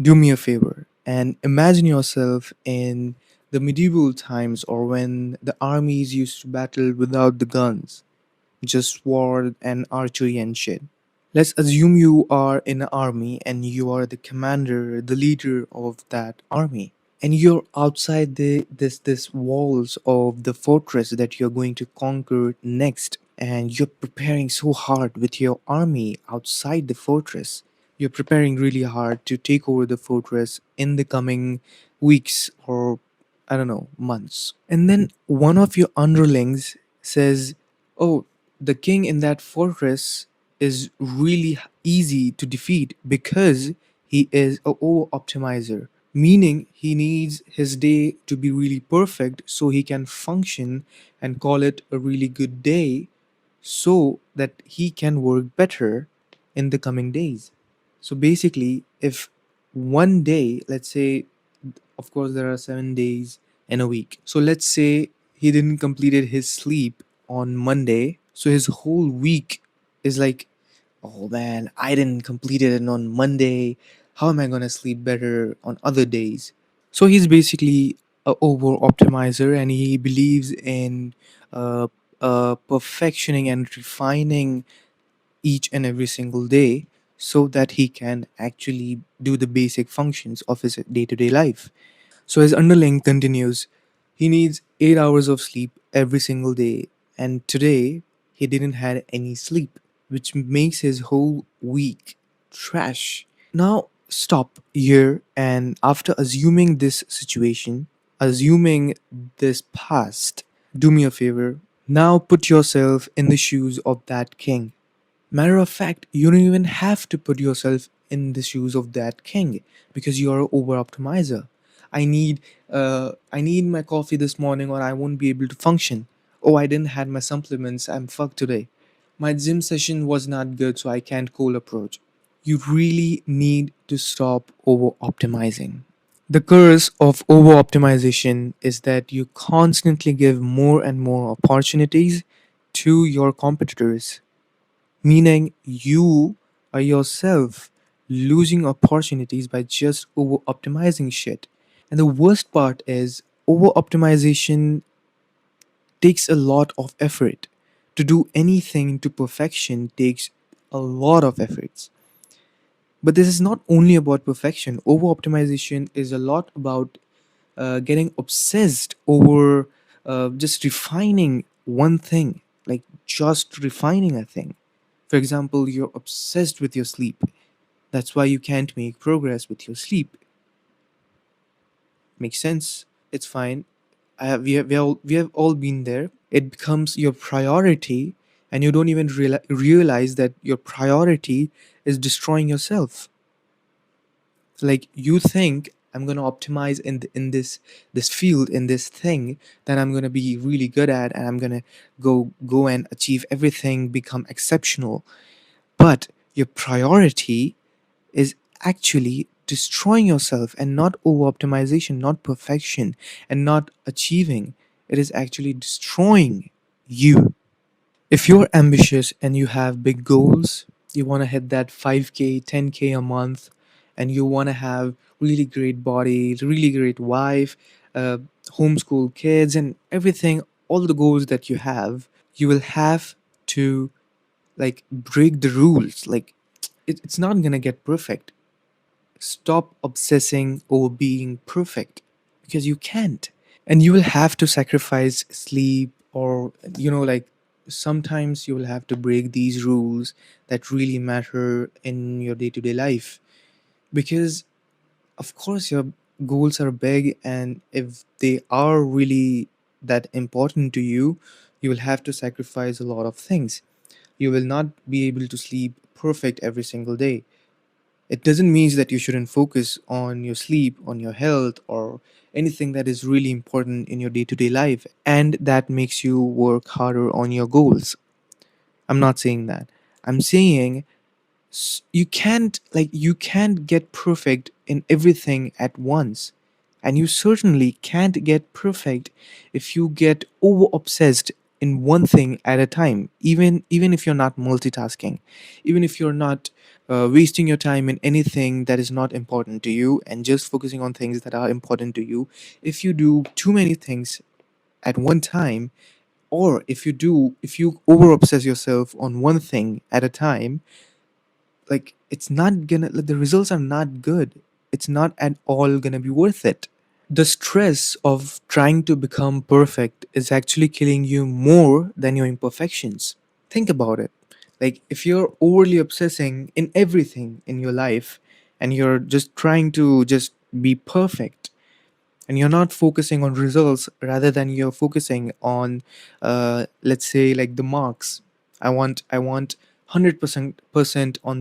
Do me a favor and imagine yourself in the medieval times or when the armies used to battle without the guns, just sword and archery and shit. Let's assume you are in an army and you are the commander, the leader of that army. And you're outside this walls of the fortress that you're going to conquer next. And you're preparing so hard with your army outside the fortress. You're preparing really hard to take over the fortress in the coming weeks or I don't know, months. And then one of your underlings says, "Oh, the king in that fortress is really easy to defeat because he is a over optimizer, meaning he needs his day to be really perfect so he can function and call it a really good day so that he can work better in the coming days." So basically, if one day, let's say, of course, there are 7 days in a week. So let's say he didn't completed his sleep on Monday. So his whole week is like, oh man, I didn't complete it on Monday. How am I gonna sleep better on other days? So he's basically a over optimizer, and he believes in uh, perfectioning and refining each and every single day so that he can actually do the basic functions of his day-to-day life. So his underling continues, he needs 8 hours of sleep every single day, and today he didn't had any sleep, which makes his whole week trash. Now stop here, and after assuming this situation, assuming this past, do me a favor. Now put yourself in the shoes of that king. Matter of fact, you don't even have to put yourself in the shoes of that king because you are an over optimizer. I need my coffee this morning or I won't be able to function. Oh, I didn't had my supplements. I'm fucked today. My gym session was not good, so I can't cold approach. You really need to stop over optimizing. The curse of over optimization is that you constantly give more and more opportunities to your competitors, meaning you are yourself losing opportunities by just over optimizing shit. And the worst part is over optimization takes a lot of effort. To do anything to perfection takes a lot of efforts. But this is not only about perfection. Over optimization is a lot about getting obsessed over just refining one thing, like just refining a thing. For example, you're obsessed with your sleep. That's why you can't make progress with your sleep. Makes sense. It's fine. We have all been there. It becomes your priority, and you don't even realize that your priority is destroying yourself. Like you think I'm gonna optimize in this field, in this thing that I'm gonna be really good at, and I'm gonna go and achieve everything, become exceptional. But your priority is actually destroying yourself, and not over optimization, not perfection, and not achieving. It is actually destroying you. If you're ambitious and you have big goals, you want to hit that 5K, 10K a month, and you want to have really great body, really great wife, uh, homeschool kids, and everything, all the goals that you have, you will have to like break the rules. Like it's not gonna get perfect. Stop obsessing over being perfect because you can't. And you will have to sacrifice sleep, or like sometimes you will have to break these rules that really matter in your day-to-day life, because of course your goals are big, and if they are really that important to you, you will have to sacrifice a lot of things. You will not be able to sleep perfect every single day. It doesn't mean that you shouldn't focus on your sleep, on your health, or anything that is really important in your day to day life and that makes you work harder on your goals. I'm not saying that. I'm saying you can't get perfect in everything at once. And you certainly can't get perfect if you get over obsessed in one thing at a time, even if you're not multitasking, even if you're not wasting your time in anything that is not important to you and just focusing on things that are important to you. If you do too many things at one time, or if you over obsess yourself on one thing at a time, like it's not gonna, like, the results are not good. It's not at all gonna be worth it. The stress of trying to become perfect is actually killing you more than your imperfections. Think about it. Like, if you're overly obsessing in everything in your life and you're just trying to just be perfect, and you're not focusing on results, rather than you're focusing on, let's say, like the marks. I want 100% on